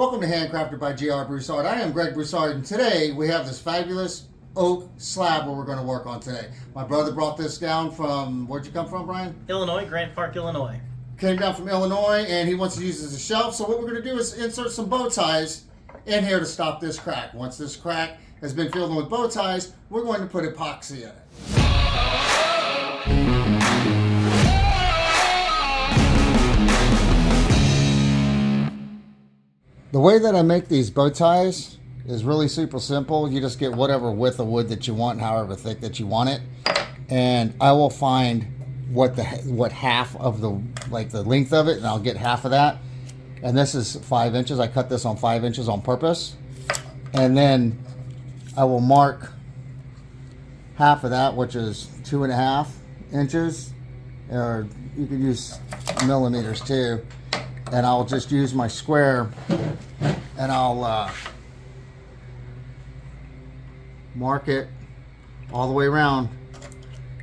Welcome to Handcrafted by J.R. Broussard. I am Greg Broussard, and today we have this fabulous oak slab where we're going to work on today. My brother brought this down from, where'd you come from, Brian? Illinois, Grant Park, Illinois. Came down from Illinois, and he wants to use it as a shelf. So what we're going to do is insert some bow ties in here to stop this crack. Once this crack has been filled in with bow ties, we're going to put epoxy in it. The way that I make these bow ties is really super simple. You just get whatever width of wood that you want, however thick that you want it, and I will find what half of the length of it, and I'll get half of that. And this is 5 inches. I cut this on 5 inches on purpose, and then I will mark half of that, which is 2.5 inches, or you could use millimeters too. And I'll just use my square and I'll mark it all the way around.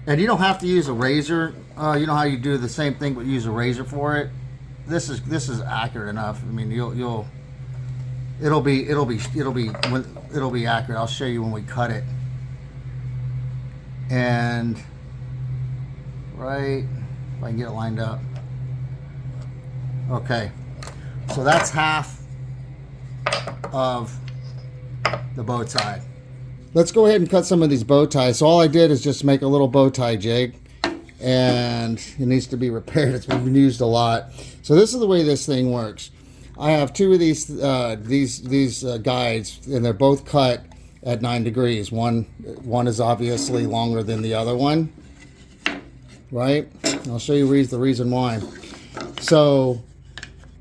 And you don't have to use a razor. You know how you do the same thing but use a razor for it. This is accurate enough. I mean, it'll be accurate. I'll show you when we cut it. And right, if I can get it lined up. Okay, so that's half of the bow tie. Let's go ahead and cut some of these bow ties. So all I did is just make a little bow tie jig, and it needs to be repaired. It's been used a lot. So this is the way this thing works. I have two of these guides, and they're both cut at 9 degrees. One is obviously longer than the other one, right? I'll show you the reason why. So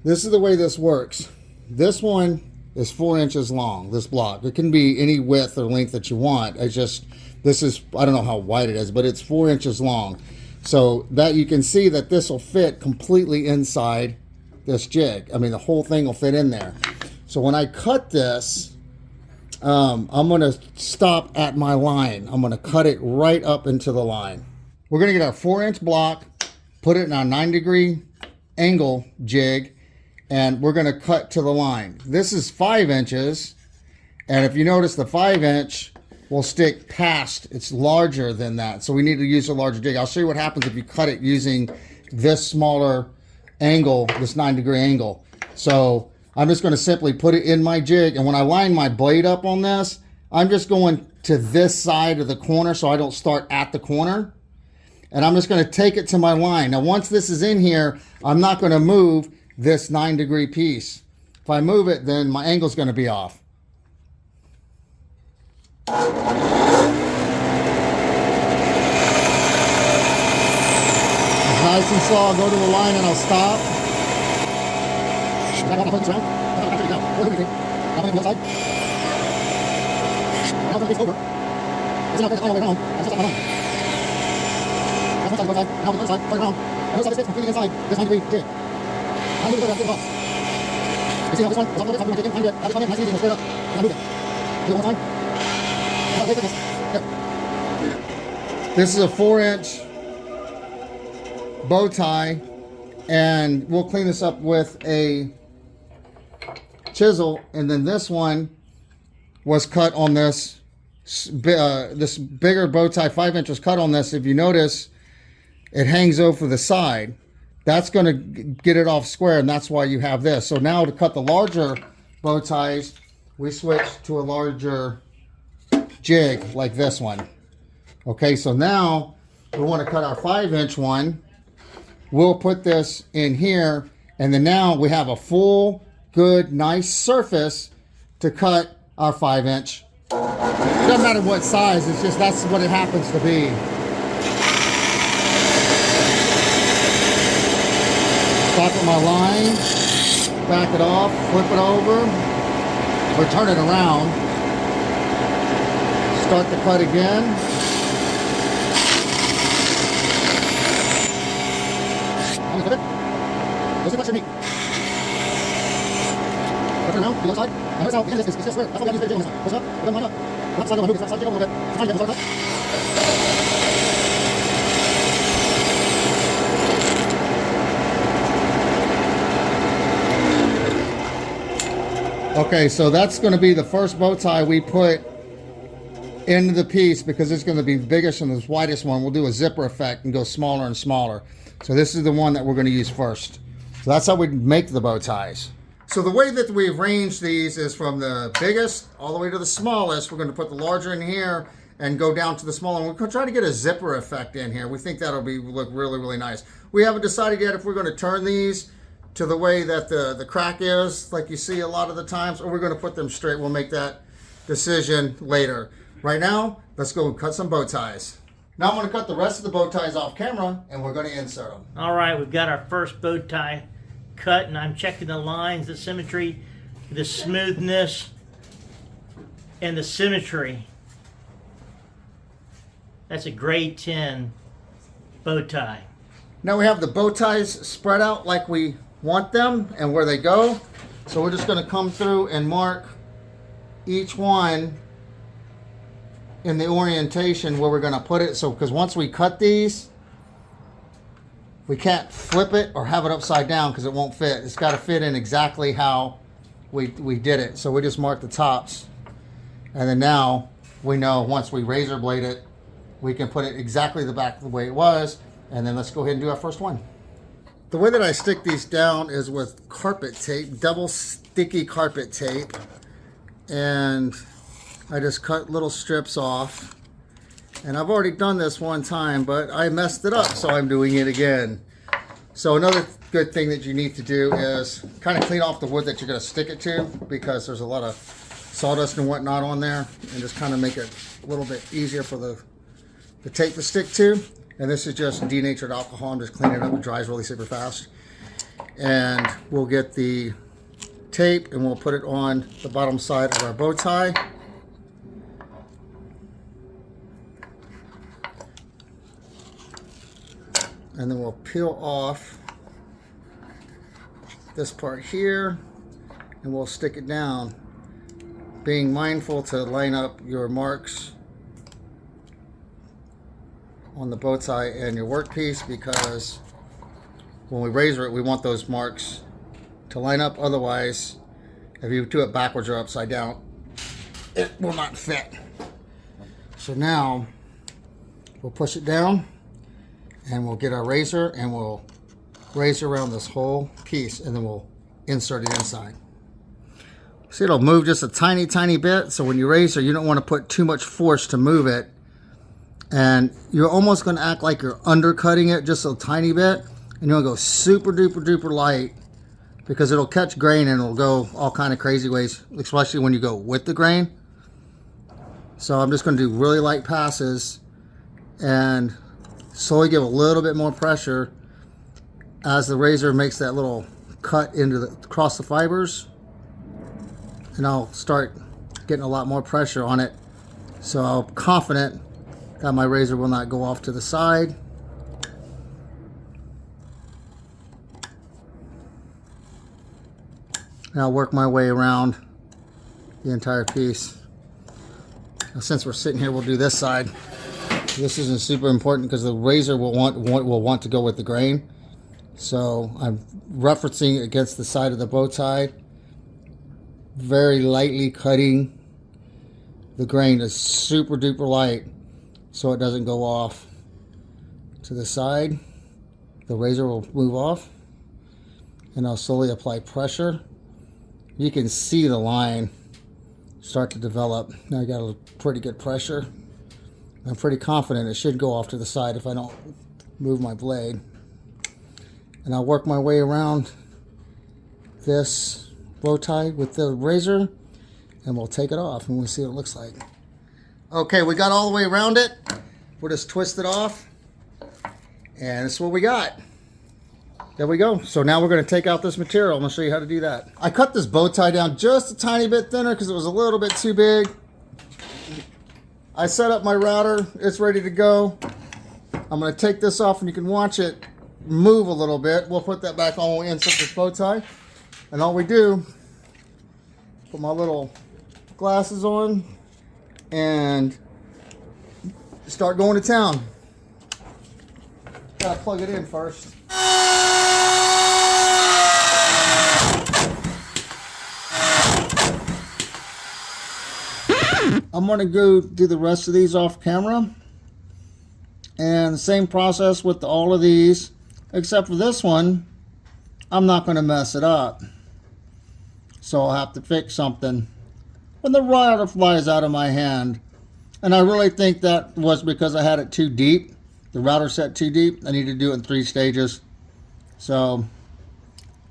this is the way this works. This one is 4 inches long, this block. It can be any width or length that you want. This is, I don't know how wide it is, but it's 4 inches long. So that you can see that this will fit completely inside this jig. I mean, the whole thing will fit in there. So when I cut this, I'm gonna stop at my line. I'm gonna cut it right up into the line. We're gonna get our 4-inch block, put it in our 9-degree angle jig, and we're going to cut to the line. This is 5 inches, and if you notice, the 5-inch will stick past. It's larger than that, so we need to use a larger jig. I'll show you what happens if you cut it using this smaller angle, this 9-degree angle. So I'm just going to simply put it in my jig, and when I line my blade up on this, I'm just going to this side of the corner so I don't start at the corner. And I'm just going to take it to my line. Now, once this is in here, I'm not going to move this 9-degree piece. If I move it, then my angle's going to be off. It's nice and slow. I'll go to the line and I'll stop. This is a 4-inch bow tie, and we'll clean this up with a chisel. And then this one was cut on this bigger bow tie. 5 inches cut on this. If you notice, it hangs over the side. That's going to get it off square, and that's why you have this. So now to cut the larger bow ties, we switch to a larger jig like this one. Okay, so now we want to cut our 5-inch one. We'll put this in here, and then now we have a full, good, nice surface to cut our 5-inch. It doesn't matter what size, it's just that's what it happens to be. Stop at my line, back it off, flip it over, or turn it around. Start the cut again. This is what you need. Turn around, the other side. And notice how the end is just square. That's why we have to use the jig on this side. Push it up, then line up. Left side, I'm going to move this side jig over a little bit. Try and get the side cut. Okay, so that's going to be the first bow tie we put into the piece because it's going to be biggest and the widest one. We'll do a zipper effect and go smaller and smaller. So this is the one that we're going to use first. So that's how we make the bow ties. So the way that we've arranged these is from the biggest all the way to the smallest. We're going to put the larger in here and go down to the smaller. We're going to try to get a zipper effect in here. We think that'll look really, really nice. We haven't decided yet if we're going to turn these to the way that the crack is, like you see a lot of the times, or we're going to put them straight. We'll make that decision later. Right now, let's go cut some bow ties. Now I'm going to cut the rest of the bow ties off camera, and we're going to insert them. All right, we've got our first bow tie cut, and I'm checking the lines, the symmetry, the smoothness, and the symmetry. That's a grade 10 bow tie. Now we have the bow ties spread out like we want them and where they go. So we're just going to come through and mark each one in the orientation where we're going to put it. So because once we cut these, we can't flip it or have it upside down because it won't fit. It's got to fit in exactly how we did it. So we just mark the tops, and then now we know once we razor blade it, we can put it exactly the back the way it was. And then let's go ahead and do our first one. The way that I stick these down is with carpet tape, double sticky carpet tape, and I just cut little strips off. And I've already done this one time, but I messed it up, so I'm doing it again. So another good thing that you need to do is kind of clean off the wood that you're going to stick it to, because there's a lot of sawdust and whatnot on there, and just kind of make it a little bit easier for the tape to stick to. And this is just denatured alcohol. I'm just cleaning it up. It dries really super fast. And we'll get the tape and we'll put it on the bottom side of our bow tie. And then we'll peel off this part here and we'll stick it down, being mindful to line up your marks on the bow tie and your workpiece, because when we razor it, we want those marks to line up. Otherwise, if you do it backwards or upside down, it will not fit. So now we'll push it down and we'll get our razor and we'll razor around this whole piece, and then we'll insert it inside. See, it'll move just a tiny, tiny bit. So when you razor, you don't want to put too much force to move it. And you're almost going to act like you're undercutting it just a tiny bit. And you'll go super duper duper light, because it'll catch grain and it'll go all kind of crazy ways, especially when you go with the grain. So I'm just going to do really light passes and slowly give a little bit more pressure as the razor makes that little cut across the fibers. And I'll start getting a lot more pressure on it. So I'm confident that my razor will not go off to the side. And I'll work my way around the entire piece. Now, since we're sitting here, we'll do this side. This isn't super important because the razor will want to go with the grain. So I'm referencing against the side of the bow tie, very lightly cutting the grain. Is super duper light, so it doesn't go off to the side. The razor will move off, and I'll slowly apply pressure. You can see the line start to develop. Now I got a pretty good pressure. I'm pretty confident it should go off to the side if I don't move my blade. And I'll work my way around this bow tie with the razor, and we'll take it off and we'll see what it looks like. Okay, we got all the way around it. We'll just twist it off, and this is what we got. There we go. So now we're going to take out this material. I'm going to show you how to do that. I cut this bow tie down just a tiny bit thinner because it was a little bit too big. I set up my router. It's ready to go. I'm going to take this off and you can watch it move a little bit. We'll put that back on when we insert this bow tie. And all we do, put my little glasses on and start going to town. Gotta plug it in first. I'm going to go do the rest of these off camera. And the same process with all of these, except for this one, I'm not going to mess it up. So I'll have to fix something when the router flies out of my hand. And I really think that was because I had it too deep. The router set too deep. I need to do it in 3 stages. So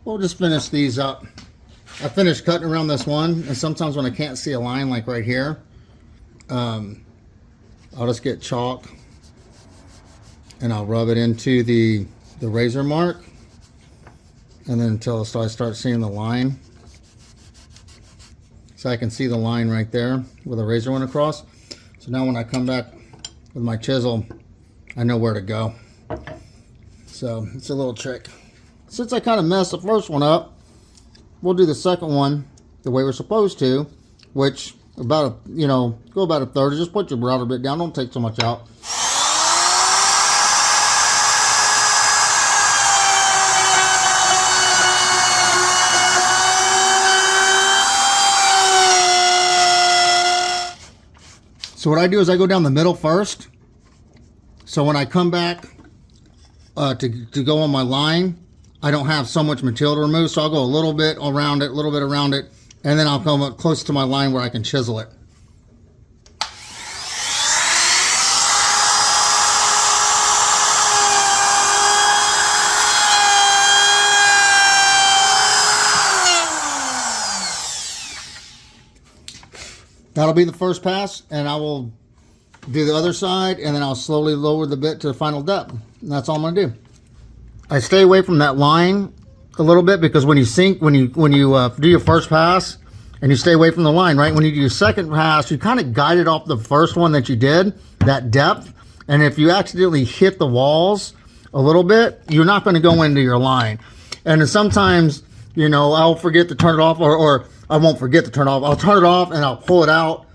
we'll just finish these up. I finished cutting around this one, and sometimes when I can't see a line like right here, I'll just get chalk and I'll rub it into the razor mark, and then until I start seeing the line. So I can see the line right there where the razor went across. So now when I come back with my chisel, I know where to go. So it's a little trick. Since I kind of messed the first one up, we'll do the second one the way we're supposed to, which about go about a third. Just put your router bit down. Don't take so much out. So what I do is I go down the middle first. So when I come back to go on my line, I don't have so much material to remove. So I'll go a little bit around it, and then I'll come up close to my line where I can chisel it. That'll be the first pass, and I will do the other side, and then I'll slowly lower the bit to the final depth. And that's all I'm gonna do. I stay away from that line a little bit, because when you do your first pass, and you stay away from the line, right? When you do your second pass, you kind of guide it off the first one that you did, that depth. And if you accidentally hit the walls a little bit, you're not going to go into your line. And then sometimes, I'll forget to turn it off, or I won't forget to turn it off. I'll turn it off and I'll pull it out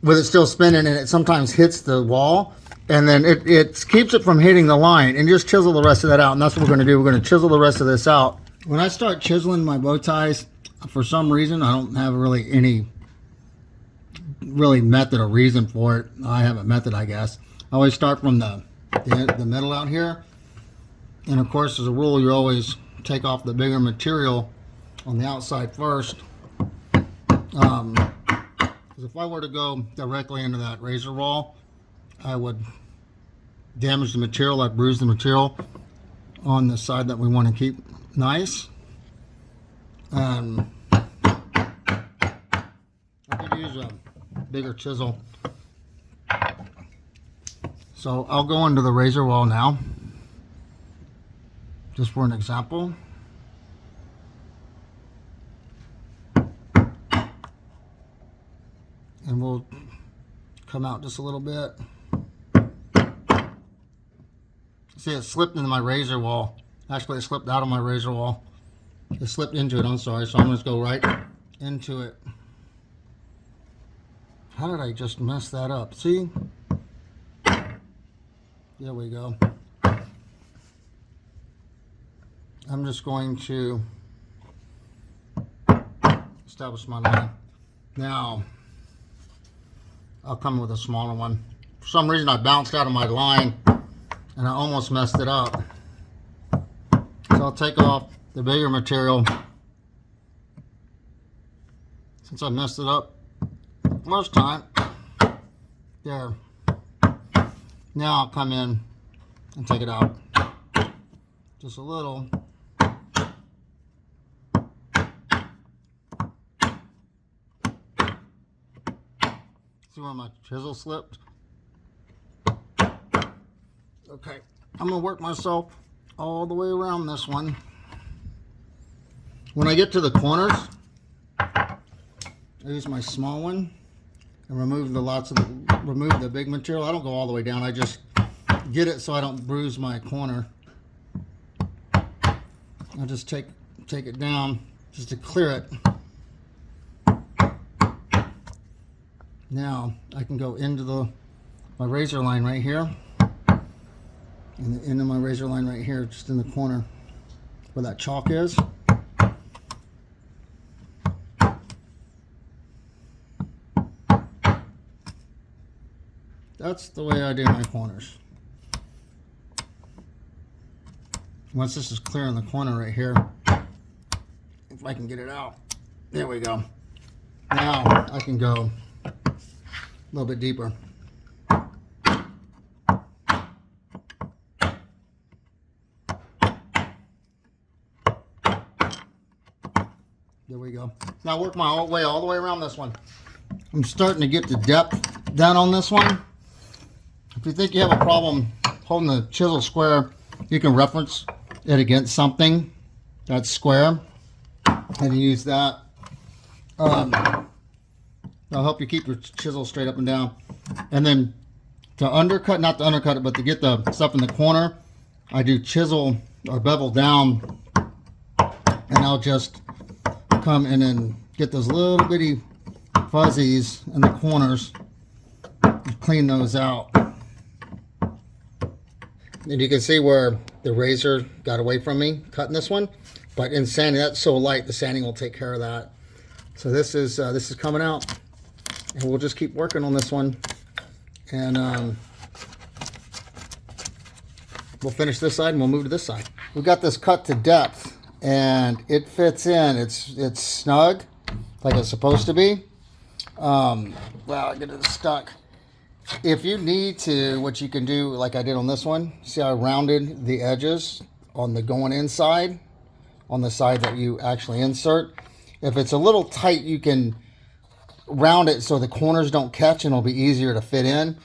with it still spinning, and it sometimes hits the wall, and then it keeps it from hitting the line. And just chisel the rest of that out, and that's what we're going to do. We're going to chisel the rest of this out. When I start chiseling my bow ties, for some reason, I don't have really any method or reason for it. I have a method, I guess. I always start from the middle out here. And of course, as a rule, you always take off the bigger material on the outside first. Because if I were to go directly into that razor wall, I would damage the material. I'd bruise the material on the side that we want to keep nice. I could use a bigger chisel. So I'll go into the razor wall now, just for an example. And we'll come out just a little bit. See, it slipped into my razor wall. Actually, it slipped out of my razor wall. It slipped into it, I'm sorry. So I'm going to go right into it. How did I just mess that up? See? There we go. I'm just going to establish my line. Now, I'll come with a smaller one. For some reason, I bounced out of my line and I almost messed it up. So I'll take off the bigger material. Since I messed it up first time. There. Now I'll come in and take it out. Just a little. See where my chisel slipped? Okay, I'm gonna work myself all the way around this one. When I get to the corners, I use my small one and remove the big material. I don't go all the way down. I just get it so I don't bruise my corner. I just take it down just to clear it. Now I can go into my razor line right here, and the end of my razor line right here, just in the corner where that chalk is. That's the way I do my corners. Once this is clear in the corner right here, if I can get it out, there we go. Now I can go a little bit deeper. There we go. Now work my way all the way around this one. I'm starting to get the depth down on this one. If you think you have a problem holding the chisel square, you can reference it against something that's square and use that. That'll help you keep your chisel straight up and down. And then to undercut, not to undercut it, but to get the stuff in the corner, I do chisel or bevel down, and I'll just come in and get those little bitty fuzzies in the corners and clean those out. And you can see where the razor got away from me cutting this one, but in sanding, that's so light, the sanding will take care of that. So this is coming out, and we'll just keep working on this one, and we'll finish this side and we'll move to this side. We got this cut to depth, and it fits in. It's snug, like it's supposed to be. Wow, I get it stuck. If you need to, what you can do, like I did on this one, see how I rounded the edges on the going inside, on the side that you actually insert. If it's a little tight, you can round it so the corners don't catch, and it'll be easier to fit in.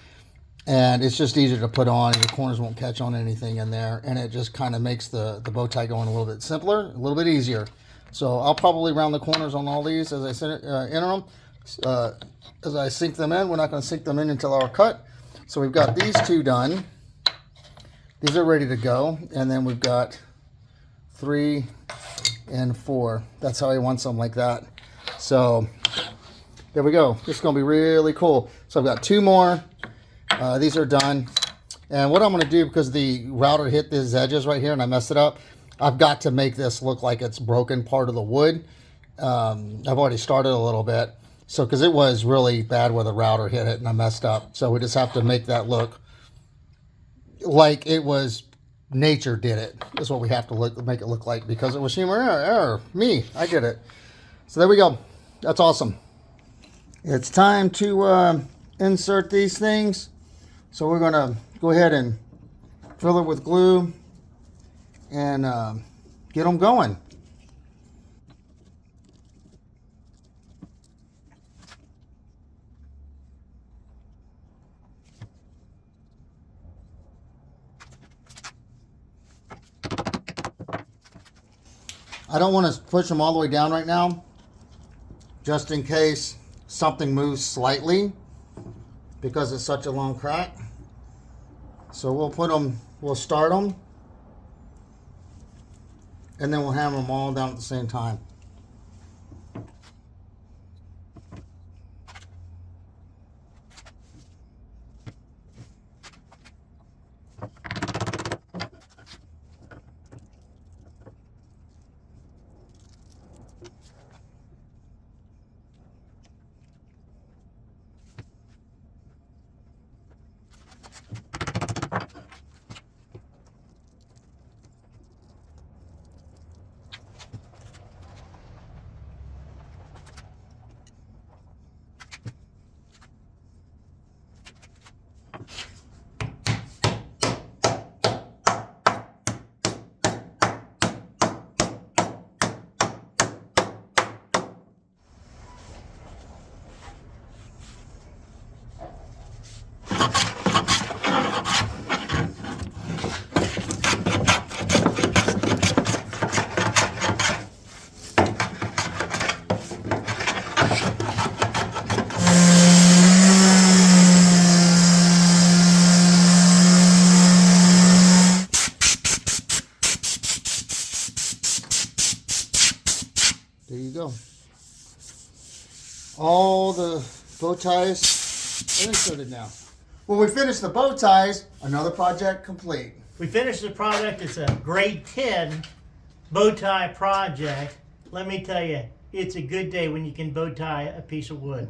And it's just easier to put on, and the corners won't catch on anything in there. And it just kind of makes the bow tie going a little bit simpler, a little bit easier. So I'll probably round the corners on all these as I enter them. As I sink them in, we're not going to sink them in until our cut. So we've got these two done. These are ready to go. And then we've got 3 and 4. That's how he wants them, like that. So there we go. This is going to be really cool. So I've got 2 more. These are done. And what I'm going to do, because the router hit these edges right here and I messed it up, I've got to make this look like it's broken part of the wood. I've already started a little bit. So, because it was really bad where the router hit it and I messed up. So we just have to make that look like it was nature did it. That's what we have to make it look like, because it was human error. Me, I did it. So there we go. That's awesome. It's time to insert these things. So we're going to go ahead and fill it with glue and get them going. I don't want to push them all the way down right now, just in case something moves slightly, because it's such a long crack. So we'll start them, and then we'll hammer them all down at the same time. There you go. All the bow ties are inserted now. When we finish the bow ties, another project complete. We finished the project. It's a grade 10 bow tie project. Let me tell you, it's a good day when you can bow tie a piece of wood.